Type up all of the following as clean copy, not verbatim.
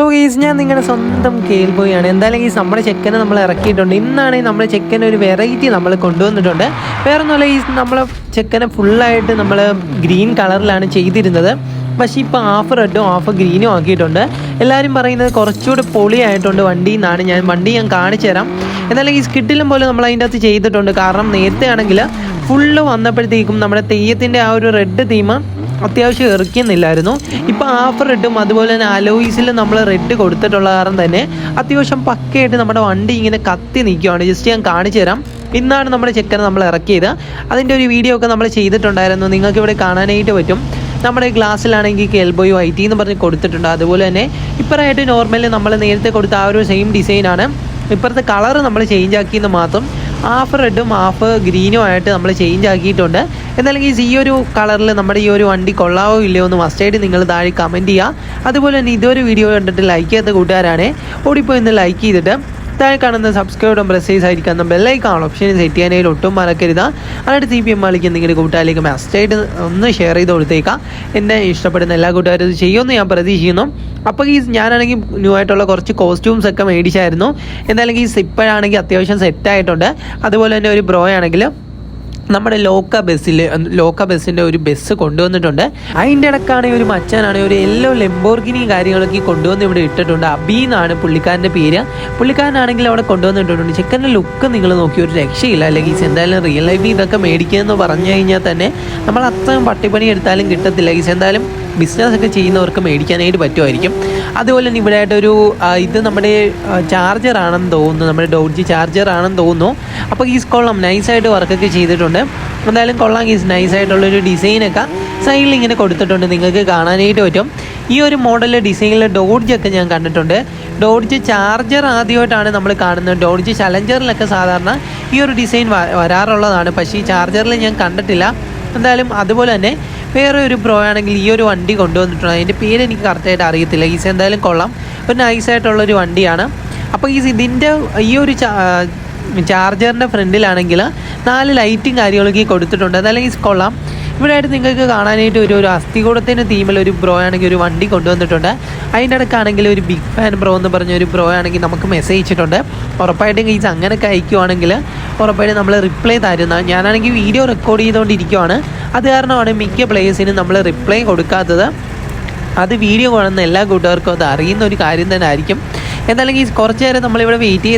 So ഗീസ്, ഞാൻ നിങ്ങളുടെ സ്വന്തം കേൽ ബോയാണ്. എന്തായാലും ഗീസ്, നമ്മുടെ ചെക്കനെ നമ്മൾ ഇറക്കിയിട്ടുണ്ട്. ഇന്നാണെങ്കിൽ നമ്മുടെ ചെക്കനെ ഒരു വെറൈറ്റി നമ്മൾ കൊണ്ടുവന്നിട്ടുണ്ട്. വേറെ ഒന്നുമല്ല ഗീസ്, നമ്മളെ ചെക്കനെ ഫുള്ളായിട്ട് നമ്മൾ ഗ്രീൻ കളറിലാണ് ചെയ്തിരുന്നത്. പക്ഷേ ഇപ്പോൾ ഹാഫ് റെഡും ഹാഫ് ഗ്രീനും ആക്കിയിട്ടുണ്ട്. എല്ലാവരും പറയുന്നത് കുറച്ചുകൂടി പൊളിയായിട്ടുണ്ട് വണ്ടി എന്നാണ്. വണ്ടി ഞാൻ കാണിച്ചു തരാം. എന്നാലും ഈ സ്കിഡിലും പോലെ നമ്മൾ അതിൻ്റെ അകത്ത് ചെയ്തിട്ടുണ്ട്. കാരണം നേരത്തെ ആണെങ്കിൽ ഫുള്ള് വന്നപ്പോഴത്തേക്കും നമ്മുടെ തെയ്യത്തിൻ്റെ ആ ഒരു റെഡ് തീം അത്യാവശ്യം ഇറക്കുന്നില്ലായിരുന്നു. ഇപ്പോൾ ഹാഫ് റെഡും അതുപോലെ തന്നെ അലോയ്സിൽ നമ്മൾ റെഡ് കൊടുത്തിട്ടുള്ള കാരണം തന്നെ അത്യാവശ്യം പക്കയായിട്ട് നമ്മുടെ വണ്ടി ഇങ്ങനെ കത്തി നിൽക്കുകയാണ്. ജസ്റ്റ് ഞാൻ കാണിച്ചു തരാം. ഇന്നാണ് നമ്മുടെ ചെക്കനെ നമ്മൾ ഇറക്കിയത്. അതിൻ്റെ ഒരു വീഡിയോ ഒക്കെ നമ്മൾ ചെയ്തിട്ടുണ്ടായിരുന്നു. നിങ്ങൾക്ക് ഇവിടെ കാണാനായിട്ട് പറ്റും. നമ്മുടെ ഗ്ലാസ്സിലാണെങ്കിൽ കെൽബോയ് വൈറ്റി എന്ന് പറഞ്ഞ് കൊടുത്തിട്ടുണ്ട്. അതുപോലെ തന്നെ ഇപ്പറായിട്ട് നോർമലി നമ്മൾ നേരത്തെ കൊടുത്ത ആ ഒരു സെയിം ഡിസൈനാണ്. ഇപ്പോഴത്തെ കളർ നമ്മൾ ചേഞ്ച് ആക്കിയെന്ന് മാത്രം. ഹാഫ് റെഡും ഹാഫ് ഗ്രീനും ആയിട്ട് നമ്മൾ ചേഞ്ച് ആക്കിയിട്ടുണ്ട്. എന്നാലും ഈ ഒരു കളറിൽ നമ്മുടെ ഈ ഒരു വണ്ടി കൊള്ളാവോ ഇല്ലയോ എന്ന് മസ്റ്റായിട്ട് നിങ്ങൾ താഴെ കമൻറ്റ് ചെയ്യുക. അതുപോലെ തന്നെ ഇതൊരു വീഡിയോ കണ്ടിട്ട് ലൈക്ക് ചെയ്യാത്ത കൂട്ടുകാരാണ് ഓടിപ്പോയി ഒന്ന് ലൈക്ക് ചെയ്തിട്ട് താഴെ കാണുന്ന സബ്സ്ക്രൈബ് പ്രസ് ആയിരിക്കുന്ന ബെല്ലൈക്കാണ് ഓപ്ഷൻ സെറ്റ് ചെയ്യാനായിട്ട് ഒട്ടും മറക്കരുത്. എന്നിട്ട് CPM കളിക്കുന്ന നിങ്ങളുടെ കൂട്ടുകാരിലേക്ക് മസ്റ്റായിട്ട് ഒന്ന് ഷെയർ ചെയ്ത് കൊടുത്തേക്കാം. എന്നെ ഇഷ്ടപ്പെടുന്ന എല്ലാ കൂട്ടുകാരും ഇത് ചെയ്യുമെന്ന് ഞാൻ പ്രതീക്ഷിക്കുന്നു. അപ്പോൾ ഈ ഞാനാണെങ്കിൽ ന്യൂ ആയിട്ടുള്ള കുറച്ച് കോസ്റ്റ്യൂംസ് ഒക്കെ മേടിച്ചായിരുന്നു. എന്തായാലും ഈ ഇപ്പോഴാണെങ്കിൽ അത്യാവശ്യം സെറ്റായിട്ടുണ്ട്. അതുപോലെ തന്നെ ഒരു ബ്രോ ആണെങ്കിൽ നമ്മുടെ ലോക്ക ബസ്സിൻ്റെ ഒരു ബസ് കൊണ്ടുവന്നിട്ടുണ്ട്. അതിൻ്റെ ഇടക്കാണെങ്കിൽ ഒരു മച്ചാനാണെങ്കിൽ ഒരു യെല്ലോ ലെംബോർഗിനി കാര്യങ്ങളൊക്കെ കൊണ്ടുവന്ന് ഇവിടെ ഇട്ടിട്ടുണ്ട്. അബി എന്നാണ് പുള്ളിക്കാരൻ്റെ പേര്. പുള്ളിക്കാരനാണെങ്കിൽ അവിടെ കൊണ്ടുവന്നിട്ടുണ്ട്. ചെക്കൻ്റെ ലുക്ക് നിങ്ങൾ നോക്കി ഒരു രക്ഷയില്ല. അല്ലെങ്കിൽ എന്തായാലും റിയൽ ലൈഫിൽ ഇതൊക്കെ മേടിക്കുകയെന്ന് പറഞ്ഞു കഴിഞ്ഞാൽ തന്നെ നമ്മൾ അത്രയും പട്ടിപ്പണി എടുത്താലും കിട്ടത്തില്ല. എന്തായാലും ബിസിനസ്സൊക്കെ ചെയ്യുന്നവർക്ക് മേടിക്കാനായിട്ട് പറ്റുമായിരിക്കും. അതുപോലെ തന്നെ ഇവിടെ ആയിട്ടൊരു ഇത് നമ്മുടെ ചാർജറാണെന്ന് തോന്നുന്നു. നമ്മുടെ ഡോഡ്ജി ചാർജറാണെന്ന് തോന്നുന്നു. അപ്പോൾ ഈ കൊള്ളാം, നൈസായിട്ട് വർക്കൊക്കെ ചെയ്തിട്ടുണ്ട്. എന്തായാലും കൊള്ളാം. ഈ നൈസായിട്ടുള്ളൊരു ഡിസൈനൊക്കെ സൈഡിൽ ഇങ്ങനെ കൊടുത്തിട്ടുണ്ട്. നിങ്ങൾക്ക് കാണാനായിട്ട് പറ്റും. ഈ ഒരു മോഡൽ ഡിസൈനിലെ ഡോഡ്ജൊക്കെ ഞാൻ കണ്ടിട്ടുണ്ട്. ഡോഡ്ജ് ചാർജർ ആദ്യമായിട്ടാണ് നമ്മൾ കാണുന്നത്. ഡോഡ്ജ് ചലഞ്ചറിലൊക്കെ സാധാരണ ഈ ഒരു ഡിസൈൻ വരാറുള്ളതാണ്. പക്ഷേ ഈ ചാർജറിൽ ഞാൻ കണ്ടിട്ടില്ല. എന്തായാലും അതുപോലെ തന്നെ വേറെ ഒരു ബ്രോ ആണെങ്കിൽ ഈ ഒരു വണ്ടി കൊണ്ടുവന്നിട്ടുണ്ട്. അതിൻ്റെ പേര് എനിക്ക് കറക്റ്റായിട്ട് അറിയത്തില്ല. എന്തായാലും കൊള്ളാം, ഒരു നൈസായിട്ടുള്ളൊരു വണ്ടിയാണ്. അപ്പോൾ ഇതിൻ്റെ ഈ ഒരു ചാർജറിൻ്റെ ഫ്രണ്ടിലാണെങ്കിൽ 4 ലൈറ്റും കാര്യങ്ങളൊക്കെ കൊടുത്തിട്ടുണ്ട്. എന്തായാലും കൊള്ളാം. ഇവിടെ ആയിട്ട് നിങ്ങൾക്ക് കാണാനായിട്ട് ഒരു അസ്ഥികൂടത്തിൻ്റെ തീമിൽ ഒരു ബ്രോ ആണെങ്കിൽ ഒരു വണ്ടി കൊണ്ടുവന്നിട്ടുണ്ട്. അതിൻ്റെ ഇടയ്ക്കാണെങ്കിൽ ഒരു ബിഗ് ഫാൻ ബ്രോ എന്ന് പറഞ്ഞ ഒരു ബ്രോ ആണെങ്കിൽ നമുക്ക് മെസ്സേജ് അയച്ചിട്ടുണ്ട്. ഉറപ്പായിട്ടും അങ്ങനെയൊക്കെ അയക്കുവാണെങ്കിൽ ഉറപ്പായിട്ടും നമ്മൾ റിപ്ലൈ തരുന്ന. ഞാനാണെങ്കിൽ വീഡിയോ റെക്കോർഡ് ചെയ്തുകൊണ്ടിരിക്കുവാണ്. അത് കാരണമാണ് മിക്ക പ്ലേയേഴ്സിനും നമ്മൾ റിപ്ലൈ കൊടുക്കാത്തത്. അത് വീഡിയോ കാണുന്ന എല്ലാ കൂട്ടുകാർക്കും അത് അറിയുന്ന ഒരു കാര്യം തന്നെ ആയിരിക്കും. എന്തായാലും കുറച്ച് നേരം നമ്മളിവിടെ വെയിറ്റ്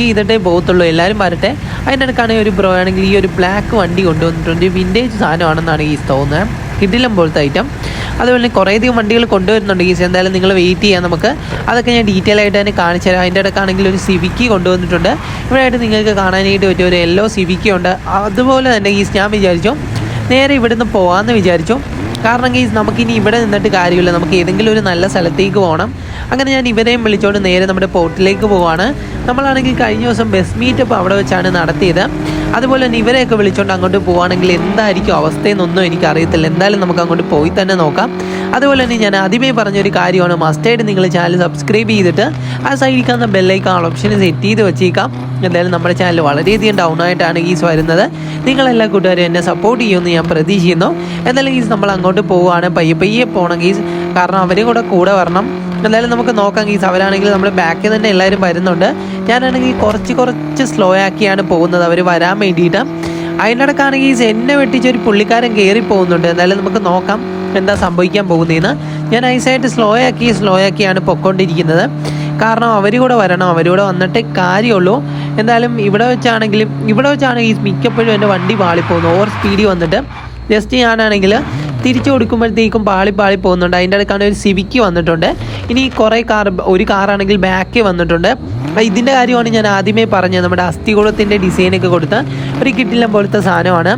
ചെയ്തിട്ടേ പോകത്തുള്ളൂ. എല്ലാവരും വരട്ടെ. അതിൻ്റെ ഇടയ്ക്കാണെങ്കിൽ ഒരു ബ്രോ ആണെങ്കിൽ ഈ ഒരു ബ്ലാക്ക് വണ്ടി കൊണ്ടുവന്നിട്ടുണ്ട്. വിൻറ്റേജ് സാധനമാണെന്നാണ് തോന്നുന്നത്. കിടിലം പോലത്തെ ഐറ്റം. അതുപോലെ കുറേയധികം വണ്ടികൾ കൊണ്ടുവരുന്നുണ്ട്. എന്തായാലും നിങ്ങൾ വെയിറ്റ് ചെയ്യാം. നമുക്ക് അതൊക്കെ ഞാൻ ഡീറ്റെയിൽ ആയിട്ട് തന്നെ കാണിച്ചു തരാം. അതിൻ്റെ ഇടയ്ക്കാണെങ്കിൽ ഒരു സിവിക്കി കൊണ്ടുവന്നിട്ടുണ്ട്. ഇവിടെ ആയിട്ട് നിങ്ങൾക്ക് കാണാനായിട്ട് പറ്റിയ ഒരു യെല്ലോ സിവിക്കി ഉണ്ട്. അതുപോലെ തന്നെ ഞാൻ വിചാരിച്ചു നേരെ ഇവിടുന്ന് പോകാമെന്ന് വിചാരിച്ചു. കാരണം നമുക്കിനി ഇവിടെ നിന്നിട്ട് കാര്യമില്ല. നമുക്ക് ഏതെങ്കിലും ഒരു നല്ല സ്ഥലത്തേക്ക് പോകണം. അങ്ങനെ ഞാൻ ഇവരെയും വിളിച്ചുകൊണ്ട് നേരെ നമ്മുടെ പോർട്ടിലേക്ക് പോവാണ്. നമ്മളാണെങ്കിൽ കഴിഞ്ഞ ദിവസം ബസ് മീറ്റപ്പ് അവിടെ വെച്ചാണ് നടത്തിയത്. അതുപോലെ തന്നെ ഇവരെയൊക്കെ വിളിച്ചുകൊണ്ട് അങ്ങോട്ട് പോവുകയാണെങ്കിൽ എന്തായിരിക്കും അവസ്ഥയെന്നൊന്നും എനിക്കറിയത്തില്ല. എന്തായാലും നമുക്ക് അങ്ങോട്ട് പോയി തന്നെ നോക്കാം. അതുപോലെ തന്നെ ഞാൻ ആദ്യമേ പറഞ്ഞൊരു കാര്യമാണ്, മസ്റ്റായിട്ട് നിങ്ങൾ ചാനൽ സബ്സ്ക്രൈബ് ചെയ്തിട്ട് ആ സൈഡിൽ ബെല്ലൈക്കൺ ഓപ്ഷൻ സെറ്റ് ചെയ്ത് വെച്ചേക്കാം. എന്തായാലും നമ്മുടെ ചാനൽ വളരെയധികം ഡൗൺ ആയിട്ടാണ് വരുന്നത്. നിങ്ങളെല്ലാ കൂട്ടുകാരും എന്നെ സപ്പോർട്ട് ചെയ്യുമെന്ന് ഞാൻ പ്രതീക്ഷിക്കുന്നു. എന്തായാലും നമ്മൾ അങ്ങോട്ട് പോവുകയാണ്. പയ്യെ പോകണം കാരണം അവരും കൂടെ വരണം. എന്തായാലും നമുക്ക് നോക്കാം. അവരാണെങ്കിൽ നമ്മുടെ ബാക്കിൽ തന്നെ എല്ലാവരും വരുന്നുണ്ട്. ഞാനാണെങ്കിൽ കുറച്ച് സ്ലോ ആക്കിയാണ് പോകുന്നത് അവർ വരാൻ വേണ്ടിയിട്ട്. അതിനിടക്കാണെങ്കിൽ എന്നെ വെട്ടിച്ചൊരു പുള്ളിക്കാരൻ കയറി പോകുന്നുണ്ട്. എന്തായാലും നമുക്ക് നോക്കാം എന്താ സംഭവിക്കാൻ പോകുന്നതെന്ന്. ഞാൻ ഐസായിട്ട് സ്ലോ ആക്കിയാണ് പൊയ്ക്കൊണ്ടിരിക്കുന്നത്. കാരണം അവർ കൂടെ വരണം. അവരൂടെ വന്നിട്ടേ കാര്യമുള്ളൂ. എന്തായാലും ഇവിടെ വെച്ചാണ് മിക്കപ്പോഴും എൻ്റെ വണ്ടി പാളിപ്പോകുന്നു. ഓവർ സ്പീഡിൽ വന്നിട്ട് ജസ്റ്റ് ഞാനാണെങ്കിൽ തിരിച്ചു കൊടുക്കുമ്പോഴത്തേക്കും പാളി പോകുന്നുണ്ട്. അതിൻ്റെ ഇടയ്ക്കാണ് ഒരു സിവിക്ക് വന്നിട്ടുണ്ട്. ഇനി ഒരു കാറാണെങ്കിൽ ബാക്കിൽ വന്നിട്ടുണ്ട്. ഇതിൻ്റെ കാര്യമാണ് ഞാൻ ആദ്യമേ പറഞ്ഞത്. നമ്മുടെ അസ്ഥികൂടത്തിൻ്റെ ഡിസൈനൊക്കെ കൊടുത്ത് ഒരു കിട്ടില്ല പോലത്തെ സാധനമാണ്.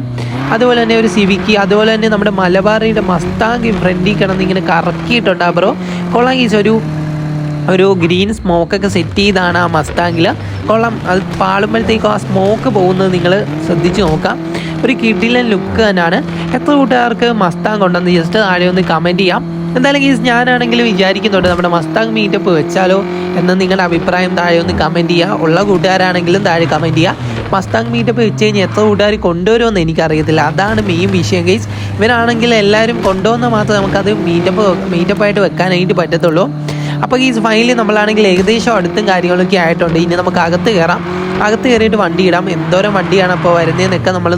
അതുപോലെ തന്നെ ഒരു സിവിക്ക്, അതുപോലെ തന്നെ നമ്മുടെ മലബാറിയുടെ മസ്താങ് ഫ്രണ്ടിൽ കിടന്ന് ഇങ്ങനെ കറക്കിയിട്ടുണ്ട്. ബ്രോ കൊള്ളാം. ഒരു ഗ്രീൻ സ്മോക്കൊക്കെ സെറ്റ് ചെയ്താണ് ആ മസ്താങ്ങിൽ. കൊള്ളാം. അത് പാളുമ്പോഴത്തേക്കും ആ സ്മോക്ക് പോകുന്നത് നിങ്ങൾ ശ്രദ്ധിച്ച് നോക്കാം. ഒരു കിടിലൻ ലുക്ക് തന്നെയാണ്. എത്ര കൂട്ടുകാർക്ക് മസ്താങ് ഉണ്ടെന്ന് ജസ്റ്റ് താഴെ ഒന്ന് കമൻറ്റ് ചെയ്യാം. എന്തായാലും ഞാനാണെങ്കിൽ വിചാരിക്കുന്നുണ്ട് നമ്മുടെ മസ്താങ് മീറ്റപ്പ് വെച്ചാലോ എന്ന് നിങ്ങളുടെ അഭിപ്രായം താഴെ ഒന്ന് കമൻറ്റ് ചെയ്യുക. ഉള്ള കൂട്ടുകാരാണെങ്കിലും താഴെ കമൻറ്റ് ചെയ്യുക. മസ്താങ് മീറ്റപ്പ് വെച്ച് കഴിഞ്ഞാൽ എത്ര കൂട്ടുകാർ കൊണ്ടുവരുമെന്ന് എനിക്കറിയത്തില്ല. അതാണ് മെയിൻ വിഷയം ഗൈസ്. ഇവരാണെങ്കിൽ എല്ലാവരും കൊണ്ടുവന്നാൽ മാത്രമേ നമുക്കത് മീറ്റപ്പായിട്ട് വെക്കാനായിട്ട് പറ്റത്തുള്ളൂ. അപ്പോൾ ഈ ഫൈനലി നമ്മളാണെങ്കിൽ ഏകദേശം അടുത്തും കാര്യങ്ങളൊക്കെ ആയിട്ടുണ്ട്. ഇനി നമുക്ക് അകത്ത് കയറാം. അകത്ത് കയറിയിട്ട് വണ്ടി ഇടാം. എന്തോരം വണ്ടിയാണ് അപ്പോൾ വരുന്നതെന്നൊക്കെ നമ്മൾ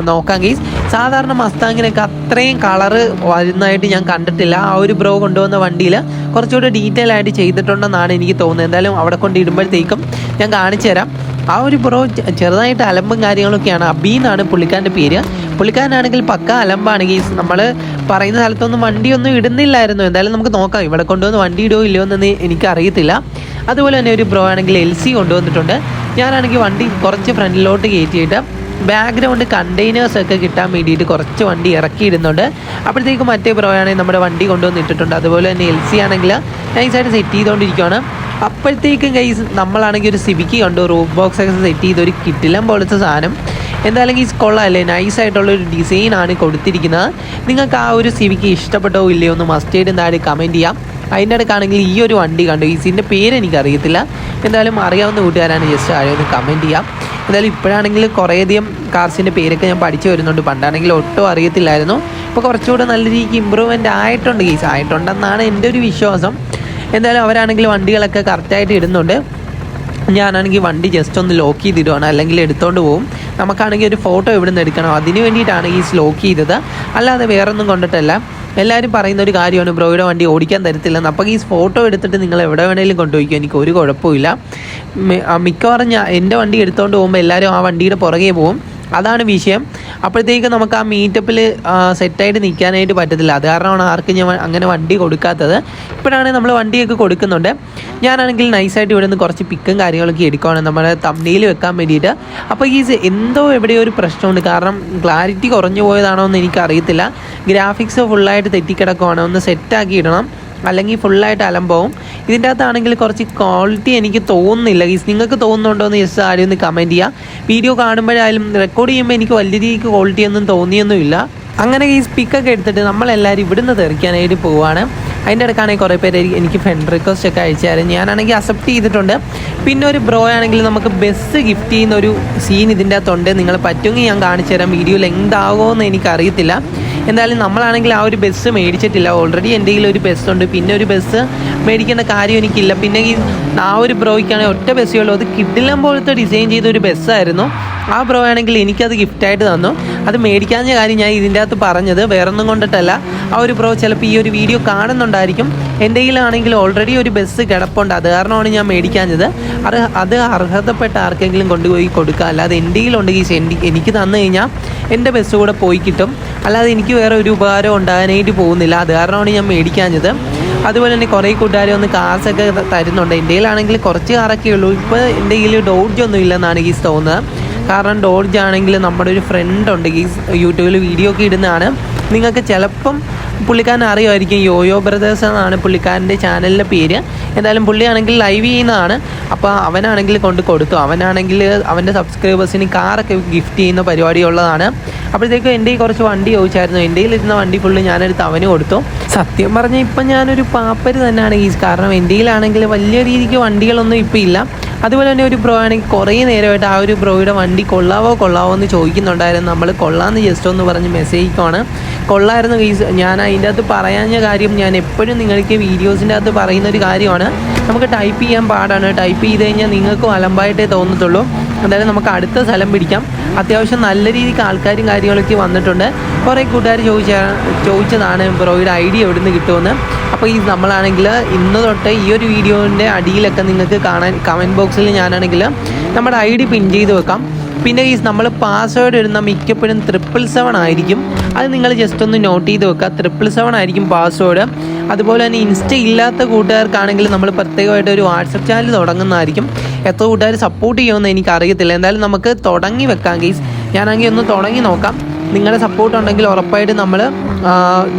നോക്കാം ഗൈസ്. സാധാരണ മസ്താങ്ങിനൊക്കെ അത്രയും കളറ് വരുന്നതായിട്ട് ഞാൻ കണ്ടിട്ടില്ല. ആ ഒരു ബ്രോ കൊണ്ടുവന്ന വണ്ടിയിൽ കുറച്ചുകൂടി ഡീറ്റെയിൽ ആയിട്ട് ചെയ്തിട്ടുണ്ടെന്നാണ് എനിക്ക് തോന്നുന്നത്. എന്തായാലും അവിടെ കൊണ്ട് ഇടുമ്പോഴത്തേക്കും ഞാൻ കാണിച്ചു തരാം. ആ ഒരു ബ്രോ ചെറുതായിട്ട് അലമ്പും കാര്യങ്ങളൊക്കെയാണ്. അബി എന്നാണ് പുള്ളിക്കാരൻ്റെ പേര്. പുള്ളിക്കാരനാണെങ്കിൽ പക്ക അലമ്പാണ് ഗൈസ്. നമ്മൾ പറയുന്ന സ്ഥലത്തൊന്നും വണ്ടിയൊന്നും ഇടുന്നില്ലായിരുന്നു. എന്തായാലും നമുക്ക് നോക്കാം ഇവിടെ കൊണ്ടുവന്ന് വണ്ടി ഇടുമോ ഇല്ലയോ എന്നൊന്നും എനിക്കറിയത്തില്ല. അതുപോലെ തന്നെ ഒരു ബ്രോ ആണെങ്കിൽ LC കൊണ്ടുവന്നിട്ടുണ്ട്. ഞാനാണെങ്കിൽ വണ്ടി കുറച്ച് ഫ്രണ്ടിലോട്ട് കയറ്റിയിട്ട് ബാക്ക്ഗ്രൗണ്ട് കണ്ടെയ്നേഴ്സൊക്കെ കിട്ടാൻ വേണ്ടിയിട്ട് കുറച്ച് വണ്ടി ഇറക്കിയിടുന്നുണ്ട്. അപ്പോഴത്തേക്കും മറ്റേ ബ്രോ ആണെങ്കിൽ നമ്മുടെ വണ്ടി കൊണ്ടുവന്നിട്ടിട്ടുണ്ട്. അതുപോലെ തന്നെ LC ആണെങ്കിൽ നൈസായിട്ട് സെറ്റ് ചെയ്തുകൊണ്ടിരിക്കുകയാണ്. അപ്പോഴത്തേക്കും ഗൈസ് നമ്മളാണെങ്കിൽ ഒരു സിവിക്ക് കണ്ടു. റൂഫ് ബോക്സ് ഒക്കെ സെറ്റ് ചെയ്ത് ഒരു കിട്ടിലം പോലത്തെ സാധനം. എന്തായാലും ഗൈസ് കൊള്ളാമല്ലേ, നൈസായിട്ടുള്ളൊരു ഡിസൈനാണ് കൊടുത്തിരിക്കുന്നത്. നിങ്ങൾക്ക് ആ ഒരു സിവിക്ക് ഇഷ്ടപ്പെട്ടോ ഇല്ലയോ ഒന്ന് മസ്റ്റ് ആയിട്ട് എന്തായാലും കമൻറ്റ് ചെയ്യാം. അതിൻ്റെ ഇടയ്ക്കാണെങ്കിൽ ഈ ഒരു വണ്ടി കണ്ടു. ഇതിൻ്റെ പേര് എനിക്കറിയത്തില്ല. എന്തായാലും അറിയാവുന്ന കൂട്ടുകാരാണ് ജസ്റ്റ് ആരെയും ഒന്ന് കമൻറ്റ് ചെയ്യാം. എന്തായാലും ഇപ്പോഴാണെങ്കിൽ കുറേയധികം കാർസിൻ്റെ പേരൊക്കെ ഞാൻ പഠിച്ചു വരുന്നുണ്ട്. പണ്ടാണെങ്കിൽ ഒട്ടും അറിയത്തില്ലായിരുന്നു. ഇപ്പോൾ കുറച്ചുകൂടെ നല്ല രീതിക്ക് ഇമ്പ്രൂവ്മെൻ്റ് ആയിട്ടുണ്ട് ഗൈസ്, ആയിട്ടുണ്ടെന്നാണ് എൻ്റെ ഒരു വിശ്വാസം. എന്തായാലും അവരാണെങ്കിൽ വണ്ടികളൊക്കെ കറക്റ്റായിട്ട് ഇടുന്നുണ്ട്. ഞാനാണെങ്കിൽ വണ്ടി ജസ്റ്റ് ഒന്ന് ലോക്ക് ചെയ്തിടുവാണ്, അല്ലെങ്കിൽ എടുത്തുകൊണ്ട് പോകും. നമുക്കാണെങ്കിൽ ഒരു ഫോട്ടോ ഇവിടെ നിന്ന് എടുക്കണം. അതിന് വേണ്ടിയിട്ടാണ് ഈ ലോക്ക് ചെയ്തത്, അല്ലാതെ വേറൊന്നും കൊണ്ടിട്ടല്ല. എല്ലാവരും പറയുന്ന ഒരു കാര്യമാണ് ബ്രോയുടെ വണ്ടി ഓടിക്കാൻ തരത്തില്ലെന്ന്. അപ്പോൾ ഈ ഫോട്ടോ എടുത്തിട്ട് നിങ്ങൾ എവിടെ വേണമെങ്കിലും കൊണ്ടുപോയിക്കോ, എനിക്ക് ഒരു കുഴപ്പമില്ല. മിക്കവാറും എൻ്റെ വണ്ടി എടുത്തുകൊണ്ട് പോകുമ്പോൾ എല്ലാവരും ആ വണ്ടിയുടെ പുറകെ പോകും. അതാണ് വിഷയം. അപ്പോഴത്തേക്ക് നമുക്ക് ആ മീറ്റപ്പിൽ സെറ്റായിട്ട് നിൽക്കാനായിട്ട് പറ്റത്തില്ല. അത് കാരണമാണ് ആർക്കും ഞാൻ അങ്ങനെ വണ്ടി കൊടുക്കാത്തത്. ഇപ്പോഴാണെങ്കിൽ നമ്മൾ വണ്ടിയൊക്കെ കൊടുക്കുന്നുണ്ട്. ഞാനാണെങ്കിൽ നൈസായിട്ട് ഇവിടെ നിന്ന് കുറച്ച് പിക്കും കാര്യങ്ങളൊക്കെ എടുക്കുകയാണ് നമ്മുടെ തംബ്നെയിൽ വെക്കാൻ വേണ്ടിയിട്ട്. അപ്പോൾ ഈ എന്തോ എവിടെയോ ഒരു പ്രശ്നമുണ്ട്. കാരണം ക്ലാരിറ്റി കുറഞ്ഞു പോയതാണോ എന്ന് എനിക്കറിയത്തില്ല. ഗ്രാഫിക്സ് ഫുള്ളായിട്ട് തെറ്റിക്കിടക്കുവാണ്. ഒന്ന് സെറ്റാക്കി ഇടണം, അല്ലെങ്കിൽ ഫുള്ളായിട്ട് അലമ്പാവും. ഇതിൻ്റെ അകത്താണെങ്കിൽ കുറച്ച് ക്വാളിറ്റി എനിക്ക് തോന്നുന്നില്ല ഗീസ്. നിങ്ങൾക്ക് തോന്നുന്നുണ്ടോ എന്ന് ജസ്റ്റ് ആരും ഒന്ന് കമൻറ്റ് ചെയ്യുക. വീഡിയോ കാണുമ്പോഴായാലും റെക്കോർഡ് ചെയ്യുമ്പോൾ എനിക്ക് വലിയ രീതിക്ക് ക്വാളിറ്റി ഒന്നും തോന്നിയൊന്നുമില്ല. അങ്ങനെ ഈ സ്പീക്കൊക്കെ എടുത്തിട്ട് നമ്മളെല്ലാവരും ഇവിടുന്ന് തെറിക്കാനായിട്ട് പോവുകയാണ്. അതിൻ്റെ ഇടയ്ക്കാണെങ്കിൽ കുറേ പേര് എനിക്ക് ഫ്രണ്ട് റിക്വസ്റ്റ് ഒക്കെ അയച്ചായിരുന്നു. ഞാനാണെങ്കിൽ അക്സെപ്റ്റ് ചെയ്തിട്ടുണ്ട്. പിന്നെ ഒരു ബ്രോ ആണെങ്കിൽ നമുക്ക് ബസ് ഗിഫ്റ്റ് ചെയ്യുന്ന ഒരു സീൻ ഇതിൻ്റെ അകത്തുണ്ട്. നിങ്ങൾ പറ്റുമെങ്കിൽ ഞാൻ കാണിച്ചു തരാം. വീഡിയോ ലെങ്ത് ആകുമോ എനിക്കറിയത്തില്ല. എന്തായാലും നമ്മളാണെങ്കിൽ ആ ഒരു ബസ് മേടിച്ചിട്ടില്ല. ഓൾറെഡി എൻ്റെ കയ്യിൽ ഒരു ബസ്സുണ്ട്. പിന്നെ ഒരു ബസ് മേടിക്കേണ്ട കാര്യം എനിക്കില്ല. പിന്നെ ആ ഒരു ബ്രോയ്ക്കാണെങ്കിൽ ഒറ്റ ബസ്സേ ഉള്ളൂ. അത് കിഡിലം പോലത്തെ ഡിസൈൻ ചെയ്ത ഒരു ബസ്സായിരുന്നു. ആ ബ്രോ ആണെങ്കിൽ എനിക്കത് ഗിഫ്റ്റായിട്ട് തന്നു. അത് മേടിക്കാഞ്ഞ കാര്യം ഞാൻ ഇതിൻ്റെ അകത്ത് പറഞ്ഞത് വേറൊന്നും കൊണ്ടിട്ടല്ല. ആ ഒരു ബ്രോ ചിലപ്പോൾ ഈ ഒരു വീഡിയോ കാണുന്നുണ്ടായിരിക്കും. എൻ്റെ കയ്യിലാണെങ്കിൽ ഓൾറെഡി ഒരു ബസ് കിടപ്പുണ്ട്. അത് കാരണമാണ് ഞാൻ മേടിക്കാഞ്ഞത്. അത് അർഹതപ്പെട്ട ആർക്കെങ്കിലും കൊണ്ടുപോയി കൊടുക്കുക. അല്ലാതെ എൻ്റെ കയ്യിലുണ്ടെങ്കിൽ എനിക്ക് തന്നു കഴിഞ്ഞാൽ എൻ്റെ ബസ് കൂടെ പോയി കിട്ടും. അല്ലാതെ എനിക്ക് വേറെ ഒരു ഉപകാരം ഉണ്ടാകാനായിട്ട് പോകുന്നില്ല. അത് കാരണമാണ് ഞാൻ മേടിക്കാഞ്ഞത്. അതുപോലെ തന്നെ കുറേ കൂട്ടുകാർ ഒന്ന് കാശൊക്കെ തരുന്നുണ്ട്. എൻ്റെ കയ്യിലാണെങ്കിൽ കുറച്ച് കാറൊക്കെ ഉള്ളൂ. ഇപ്പോൾ എൻ്റെ കയ്യിൽ ഡോഡ്ജ് ഒന്നും ഇല്ലെന്നാണ് ഗീസ് തോന്നുന്നത്. കാരണം ഡോഡ്ജ് ആണെങ്കിൽ നമ്മുടെ ഒരു ഫ്രണ്ട് ഉണ്ട് ഗീസ്, യൂട്യൂബിൽ വീഡിയോ ഒക്കെ ഇടുന്നതാണ്. നിങ്ങൾക്ക് ചിലപ്പം പുള്ളിക്കാരൻ അറിയുമായിരിക്കും. യോയോ ബ്രദേഴ്സ് എന്നാണ് പുള്ളിക്കാരൻ്റെ ചാനലിൻ്റെ പേര്. എന്തായാലും പുള്ളിയാണെങ്കിൽ ലൈവ് ചെയ്യുന്നതാണ്. അപ്പോൾ അവനാണെങ്കിൽ കൊടുത്തു. അവനാണെങ്കിൽ അവൻ്റെ സബ്സ്ക്രൈബേഴ്സിന് കാറൊക്കെ ഗിഫ്റ്റ് ചെയ്യുന്ന പരിപാടിയുള്ളതാണ്. അപ്പോഴത്തേക്കും എൻ്റെ കുറച്ച് വണ്ടി ചോദിച്ചായിരുന്നു. എൻ്റെ കയ്യിലിരുന്ന വണ്ടി ഫുള്ള് ഞാനെടുത്ത് അവന് കൊടുത്തു. സത്യം പറഞ്ഞാൽ ഇപ്പം ഞാനൊരു പാപ്പര് തന്നെയാണ് ഈ. കാരണം എൻ്റെ കയ്യിലാണെങ്കിൽ വലിയ രീതിക്ക് വണ്ടികളൊന്നും ഇപ്പം ഇല്ല. അതുപോലെ തന്നെ ഒരു ബ്രോ ആണെങ്കിൽ കുറേ നേരമായിട്ട് ആ ഒരു ബ്രോയുടെ വണ്ടി കൊള്ളാവോ എന്ന് ചോദിക്കുന്നുണ്ടായിരുന്നു. നമ്മൾ കൊള്ളാമെന്ന് ജസ്റ്റ് ഒന്ന് പറഞ്ഞ് മെസ്സേജിക്കുവാണ്. കൊള്ളായിരുന്നു ഗൈസ്. ഞാൻ അതിൻ്റെ അകത്ത് പറയാഞ്ഞ കാര്യം ഞാൻ എപ്പോഴും നിങ്ങൾക്ക് വീഡിയോസിൻ്റെ അകത്ത് പറയുന്ന ഒരു കാര്യമാണ്. നമുക്ക് ടൈപ്പ് ചെയ്യാൻ പാടാണ്. ടൈപ്പ് ചെയ്ത് കഴിഞ്ഞാൽ നിങ്ങൾക്കും അലമ്പായിട്ടേ തോന്നത്തുള്ളൂ. എന്തായാലും നമുക്ക് അടുത്ത സ്ഥലം പിടിക്കാം. അത്യാവശ്യം നല്ല രീതിക്ക് ആൾക്കാരും കാര്യങ്ങളൊക്കെ വന്നിട്ടുണ്ട്. കുറേ കൂട്ടുകാർ ചോദിച്ചതാണ് ബ്രോയുടെ ഐഡി എവിടെ നിന്ന് കിട്ടുമെന്ന്. അപ്പോൾ നമ്മളാണെങ്കിൽ ഇന്ന് തൊട്ട് ഈ ഒരു വീഡിയോൻ്റെ അടിയിലൊക്കെ നിങ്ങൾക്ക് കാണാൻ കമൻറ്റ് ബോക്സിൽ ഞാനാണെങ്കിൽ നമ്മുടെ ഐഡി പിൻ ചെയ്ത് വെക്കാം. പിന്നെ നമ്മൾ പാസ്വേഡ് ഇടുന്ന മിക്കപ്പോഴും 777 ആയിരിക്കും. അത് നിങ്ങൾ ജസ്റ്റ് ഒന്ന് നോട്ട് ചെയ്ത് വെക്കുക. 777 ആയിരിക്കും പാസ്വേഡ്. അതുപോലെ തന്നെ ഇൻസ്റ്റ ഇല്ലാത്ത കൂട്ടുകാർക്കാണെങ്കിൽ നമ്മൾ പ്രത്യേകമായിട്ട് ഒരു വാട്സപ്പ് ചാനൽ തുടങ്ങുന്നതായിരിക്കും. എത്ര കൂട്ടുകാർ സപ്പോർട്ട് ചെയ്യുമെന്ന് എനിക്കറിയത്തില്ല. എന്തായാലും നമുക്ക് തുടങ്ങി വെക്കാം ഗൈസ്. ഞാനാണെങ്കിൽ ഒന്ന് തുടങ്ങി നോക്കാം. നിങ്ങളുടെ സപ്പോർട്ട് ഉണ്ടെങ്കിൽ ഉറപ്പായിട്ട് നമ്മൾ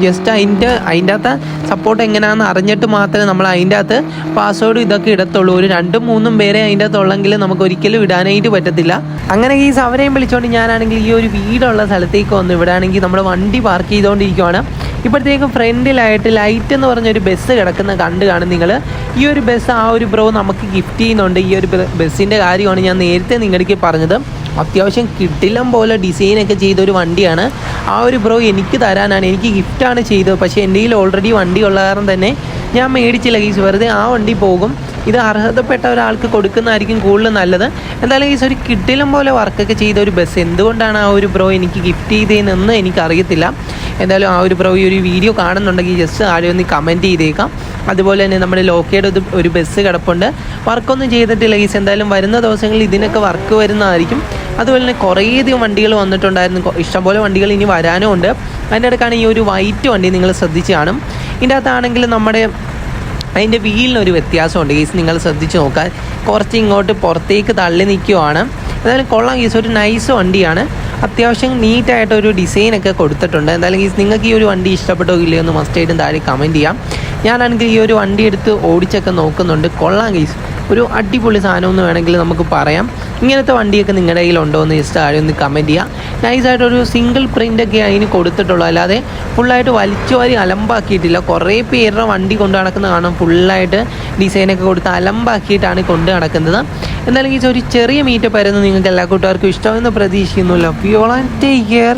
ജസ്റ്റ് അതിൻ്റെ അകത്ത് സപ്പോർട്ട് എങ്ങനെയാണെന്ന് അറിഞ്ഞിട്ട് മാത്രമേ നമ്മൾ അതിൻ്റെ അകത്ത് പാസ്വേഡ് ഇതൊക്കെ ഇടത്തുള്ളൂ. ഒരു 2-3 പേരെ അതിൻ്റെ അകത്തുള്ളെങ്കിൽ നമുക്ക് ഒരിക്കലും ഇടാനായിട്ട് പറ്റത്തില്ല. അങ്ങനെ ഈ അവരെയും വിളിച്ചുകൊണ്ട് ഞാനാണെങ്കിൽ ഈ ഒരു വീടുള്ള സ്ഥലത്തേക്ക് വന്നു. ഇവിടെ ആണെങ്കിൽ നമ്മൾ വണ്ടി പാർക്ക് ചെയ്തുകൊണ്ടിരിക്കുകയാണ്. ഇപ്പോഴത്തേക്കും ഫ്രണ്ടിലായിട്ട് ലൈറ്റ് എന്ന് പറഞ്ഞൊരു ബസ് കിടക്കുന്ന കാണും നിങ്ങൾ. ഈ ഒരു ബസ് ആ ഒരു ബ്രോ നമുക്ക് ഗിഫ്റ്റ് ചെയ്യുന്നുണ്ട്. ഈ ഒരു ബസ്സിൻ്റെ കാര്യമാണ് ഞാൻ നേരത്തെ നിങ്ങൾക്ക് പറഞ്ഞത്. അത്യാവശ്യം കിട്ടില്ലം പോലെ ഡിസൈനൊക്കെ ചെയ്തൊരു വണ്ടിയാണ്. ആ ഒരു ബ്രോ എനിക്ക് തരാനാണ്, എനിക്ക് ഗിഫ്റ്റാണ് ചെയ്തത്. പക്ഷേ എൻ്റെ കയ്യിൽ ഓൾറെഡി വണ്ടി ഉള്ള കാരണം തന്നെ ഞാൻ മേടിച്ചില്ല ഗീസ്, വെറുതെ ആ വണ്ടി പോകും. ഇത് അർഹതപ്പെട്ട ഒരാൾക്ക് കൊടുക്കുന്നതായിരിക്കും കൂടുതൽ നല്ലത്. എന്തായാലും ഗീസ് ഒരു കിടിലം പോലെ വർക്കൊക്കെ ചെയ്ത ഒരു ബസ് എന്തുകൊണ്ടാണ് ആ ഒരു ബ്രോ എനിക്ക് ഗിഫ്റ്റ് ചെയ്തതെന്ന് എനിക്കറിയത്തില്ല. എന്തായാലും ആ ഒരു ബ്രോ ഈ ഒരു വീഡിയോ കാണുന്നുണ്ടെങ്കിൽ ജസ്റ്റ് ആരും ഒന്ന് കമൻറ്റ് ചെയ്തേക്കാം. അതുപോലെ തന്നെ നമ്മുടെ ലോക്കയുടെ ഒരു ബസ് കിടപ്പുണ്ട്, വർക്കൊന്നും ചെയ്തിട്ടില്ല ഗീസ്. എന്തായാലും വരുന്ന ദിവസങ്ങളിൽ ഇതിനൊക്കെ വർക്ക് വരുന്നതായിരിക്കും. അതുപോലെ തന്നെ കുറേയധികം വണ്ടികൾ വന്നിട്ടുണ്ടായിരുന്നു, ഇഷ്ടംപോലെ വണ്ടികൾ ഇനി വരാനും ഉണ്ട്. അതിൻ്റെ ഇടയ്ക്കാണ് ഈ ഒരു വൈറ്റ് വണ്ടി നിങ്ങൾ ശ്രദ്ധിച്ച് കാണും. ഇതിൻ്റെ അകത്താണെങ്കിൽ അതിൻ്റെ വീലിനൊരു വ്യത്യാസമുണ്ട് ഗീസ്, നിങ്ങൾ ശ്രദ്ധിച്ച് നോക്കാൻ. കുറച്ച് ഇങ്ങോട്ട് പുറത്തേക്ക് തള്ളി നിൽക്കുവാണ്. എന്തായാലും കൊള്ളാം ഗീസ്, ഒരു നൈസ് വണ്ടിയാണ്. അത്യാവശ്യം നീറ്റായിട്ടൊരു ഡിസൈനൊക്കെ കൊടുത്തിട്ടുണ്ട്. എന്തായാലും ഗീസ് നിങ്ങൾക്ക് ഈ ഒരു വണ്ടി ഇഷ്ടപ്പെട്ടോ ഇല്ലയോ എന്ന് മസ്റ്റായിട്ടും താഴെ കമൻറ്റ് ചെയ്യാം. ഞാനാണെങ്കിൽ ഈ ഒരു വണ്ടി എടുത്ത് ഓടിച്ചൊക്കെ നോക്കുന്നുണ്ട്. കൊള്ളാം ഗീസ്, ഒരു അടിപൊളി സാധനം എന്ന് വേണമെങ്കിൽ നമുക്ക് പറയാം. ഇങ്ങനത്തെ വണ്ടിയൊക്കെ നിങ്ങളുടെ കയ്യിലുണ്ടോ എന്ന് ജസ്റ്റ് ആരും ഒന്ന് കമൻറ്റ് ചെയ്യാം. നൈസായിട്ടൊരു സിംഗിൾ പ്രിൻ്റൊക്കെ അതിന് കൊടുത്തിട്ടുള്ളൂ, അല്ലാതെ ഫുള്ളായിട്ട് വലിച്ചു വാരി അലമ്പാക്കിയിട്ടില്ല. കുറേ പേരുടെ വണ്ടി കൊണ്ട് നടക്കുന്ന കാണാം, ഫുള്ളായിട്ട് ഡിസൈനൊക്കെ കൊടുത്ത് അലമ്പാക്കിയിട്ടാണ് കൊണ്ട് നടക്കുന്നത്. എന്നാലും ഈ ഒരു ചെറിയ മീറ്റപ്പ് ആയിരുന്നു നിങ്ങൾക്ക് എല്ലാ കൂട്ടുകാർക്കും ഇഷ്ടമെന്ന് പ്രതീക്ഷിക്കുന്നു. Love you all and take care.